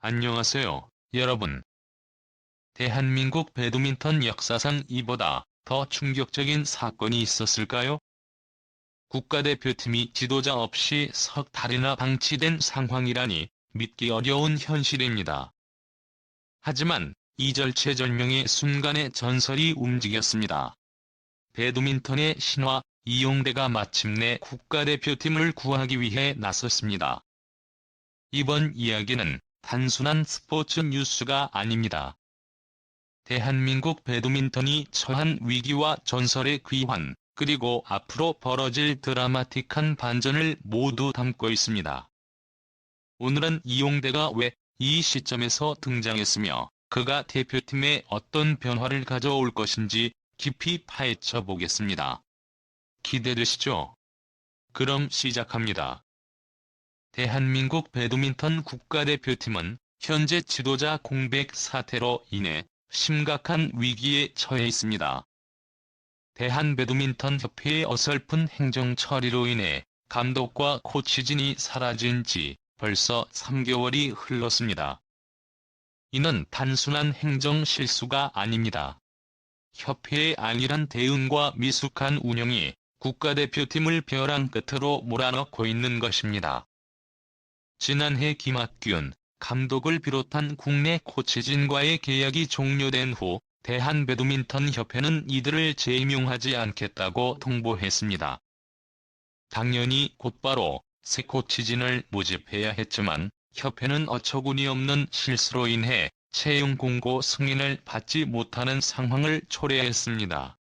안녕하세요, 여러분. 대한민국 배드민턴 역사상 이보다 더 충격적인 사건이 있었을까요? 국가대표팀이 지도자 없이 석 달이나 방치된 상황이라니 믿기 어려운 현실입니다. 하지만 이 절체절명의 순간에 전설이 움직였습니다. 배드민턴의 신화 이용대가 마침내 국가대표팀을 구하기 위해 나섰습니다. 이번 이야기는 단순한 스포츠 뉴스가 아닙니다. 대한민국 배드민턴이 처한 위기와 전설의 귀환, 그리고 앞으로 벌어질 드라마틱한 반전을 모두 담고 있습니다. 오늘은 이용대가 왜 이 시점에서 등장했으며 그가 대표팀에 어떤 변화를 가져올 것인지 깊이 파헤쳐 보겠습니다. 기대되시죠? 그럼 시작합니다. 대한민국 배드민턴 국가대표팀은 현재 지도자 공백 사태로 인해 심각한 위기에 처해 있습니다. 대한배드민턴협회의 어설픈 행정 처리로 인해 감독과 코치진이 사라진 지 벌써 3개월이 흘렀습니다. 이는 단순한 행정 실수가 아닙니다. 협회의 안일한 대응과 미숙한 운영이 국가대표팀을 벼랑 끝으로 몰아넣고 있는 것입니다. 지난해 김학균 감독을 비롯한 국내 코치진과의 계약이 종료된 후 대한배드민턴협회는 이들을 재임용하지 않겠다고 통보했습니다. 당연히 곧바로 새 코치진을 모집해야 했지만 협회는 어처구니 없는 실수로 인해 채용 공고 승인을 받지 못하는 상황을 초래했습니다.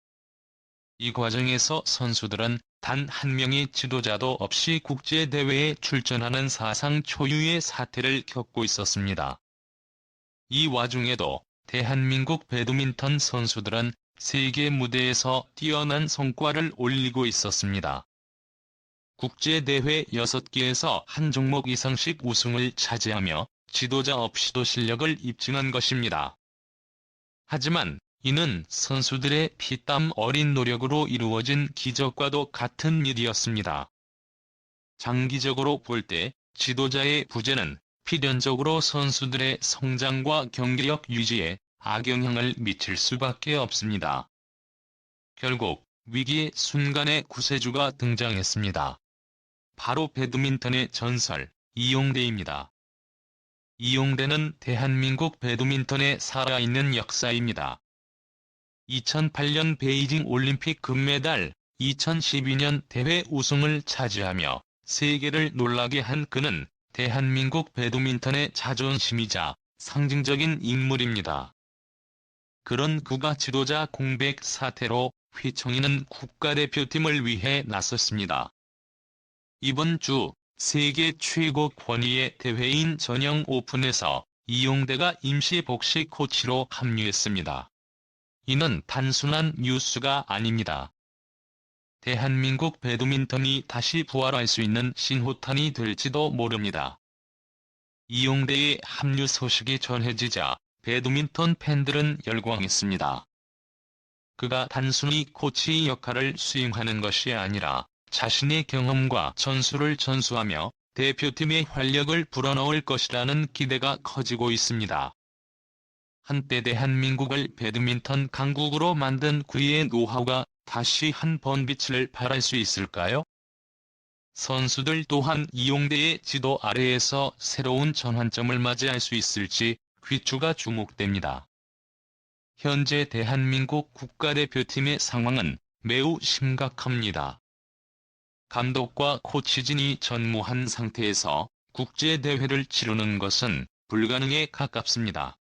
이 과정에서 선수들은 단 한 명의 지도자도 없이 국제대회에 출전하는 사상 초유의 사태를 겪고 있었습니다. 이 와중에도 대한민국 배드민턴 선수들은 세계 무대에서 뛰어난 성과를 올리고 있었습니다. 국제대회 6개에서 한 종목 이상씩 우승을 차지하며 지도자 없이도 실력을 입증한 것입니다. 하지만 이는 선수들의 피땀 어린 노력으로 이루어진 기적과도 같은 일이었습니다. 장기적으로 볼 때 지도자의 부재는 필연적으로 선수들의 성장과 경기력 유지에 악영향을 미칠 수밖에 없습니다. 결국 위기의 순간에 구세주가 등장했습니다. 바로 배드민턴의 전설, 이용대입니다. 이용대는 대한민국 배드민턴의 살아있는 역사입니다. 2008년 베이징 올림픽 금메달, 2012년 대회 우승을 차지하며 세계를 놀라게 한 그는 대한민국 배드민턴의 자존심이자 상징적인 인물입니다. 그런 그가 지도자 공백 사태로 휘청이는 국가대표팀을 위해 나섰습니다. 이번 주 세계 최고 권위의 대회인 전형 오픈에서 이용대가 임시 복식 코치로 합류했습니다. 이는 단순한 뉴스가 아닙니다. 대한민국 배드민턴이 다시 부활할 수 있는 신호탄이 될지도 모릅니다. 이용대의 합류 소식이 전해지자 배드민턴 팬들은 열광했습니다. 그가 단순히 코치 역할을 수행하는 것이 아니라 자신의 경험과 전술을 전수하며 대표팀의 활력을 불어넣을 것이라는 기대가 커지고 있습니다. 한때 대한민국을 배드민턴 강국으로 만든 그의 노하우가 다시 한 번 빛을 발할 수 있을까요? 선수들 또한 이용대의 지도 아래에서 새로운 전환점을 맞이할 수 있을지 귀추가 주목됩니다. 현재 대한민국 국가대표팀의 상황은 매우 심각합니다. 감독과 코치진이 전무한 상태에서 국제대회를 치르는 것은 불가능에 가깝습니다.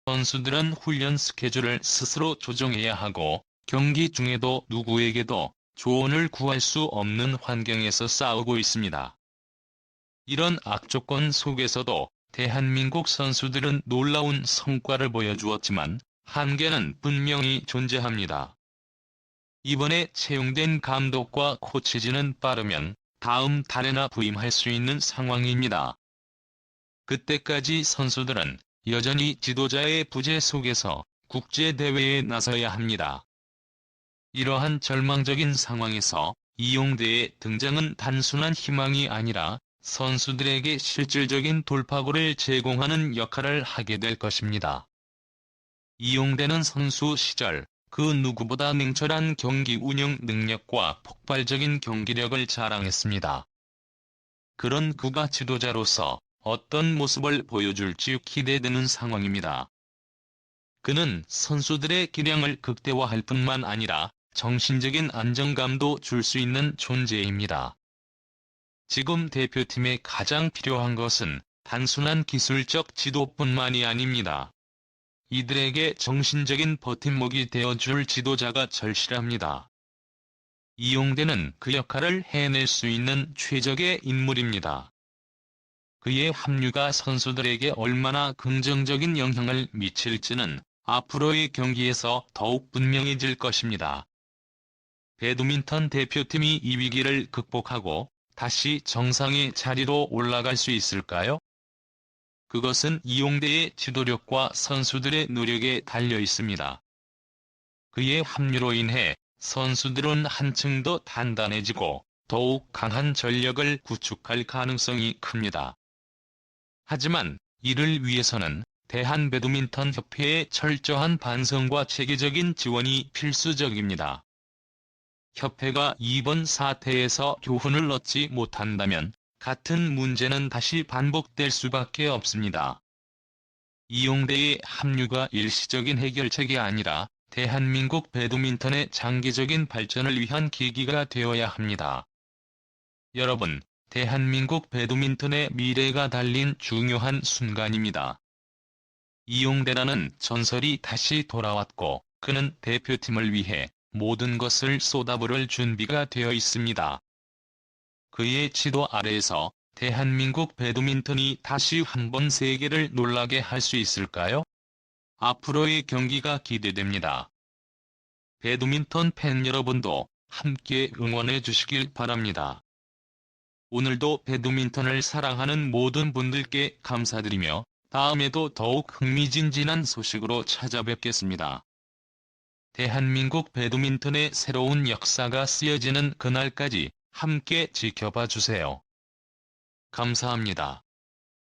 선수들은 훈련 스케줄을 스스로 조정해야 하고 경기 중에도 누구에게도 조언을 구할 수 없는 환경에서 싸우고 있습니다. 이런 악조건 속에서도 대한민국 선수들은 놀라운 성과를 보여주었지만 한계는 분명히 존재합니다. 이번에 채용된 감독과 코치진은 빠르면 다음 달에나 부임할 수 있는 상황입니다. 그때까지 선수들은 여전히 지도자의 부재 속에서 국제대회에 나서야 합니다. 이러한 절망적인 상황에서 이용대의 등장은 단순한 희망이 아니라 선수들에게 실질적인 돌파구를 제공하는 역할을 하게 될 것입니다. 이용대는 선수 시절 그 누구보다 냉철한 경기 운영 능력과 폭발적인 경기력을 자랑했습니다. 그런 그가 지도자로서 어떤 모습을 보여줄지 기대되는 상황입니다. 그는 선수들의 기량을 극대화할 뿐만 아니라 정신적인 안정감도 줄 수 있는 존재입니다. 지금 대표팀에 가장 필요한 것은 단순한 기술적 지도뿐만이 아닙니다. 이들에게 정신적인 버팀목이 되어줄 지도자가 절실합니다. 이용대는 그 역할을 해낼 수 있는 최적의 인물입니다. 그의 합류가 선수들에게 얼마나 긍정적인 영향을 미칠지는 앞으로의 경기에서 더욱 분명해질 것입니다. 배드민턴 대표팀이 이 위기를 극복하고 다시 정상의 자리로 올라갈 수 있을까요? 그것은 이용대의 지도력과 선수들의 노력에 달려 있습니다. 그의 합류로 인해 선수들은 한층 더 단단해지고 더욱 강한 전력을 구축할 가능성이 큽니다. 하지만 이를 위해서는 대한배드민턴협회의 철저한 반성과 체계적인 지원이 필수적입니다. 협회가 이번 사태에서 교훈을 얻지 못한다면 같은 문제는 다시 반복될 수밖에 없습니다. 이용대의 합류가 일시적인 해결책이 아니라 대한민국 배드민턴의 장기적인 발전을 위한 계기가 되어야 합니다. 여러분, 대한민국 배드민턴의 미래가 달린 중요한 순간입니다. 이용대라는 전설이 다시 돌아왔고 그는 대표팀을 위해 모든 것을 쏟아부을 준비가 되어 있습니다. 그의 지도 아래에서 대한민국 배드민턴이 다시 한번 세계를 놀라게 할 수 있을까요? 앞으로의 경기가 기대됩니다. 배드민턴 팬 여러분도 함께 응원해 주시길 바랍니다. 오늘도 배드민턴을 사랑하는 모든 분들께 감사드리며 다음에도 더욱 흥미진진한 소식으로 찾아뵙겠습니다. 대한민국 배드민턴의 새로운 역사가 쓰여지는 그날까지 함께 지켜봐 주세요. 감사합니다.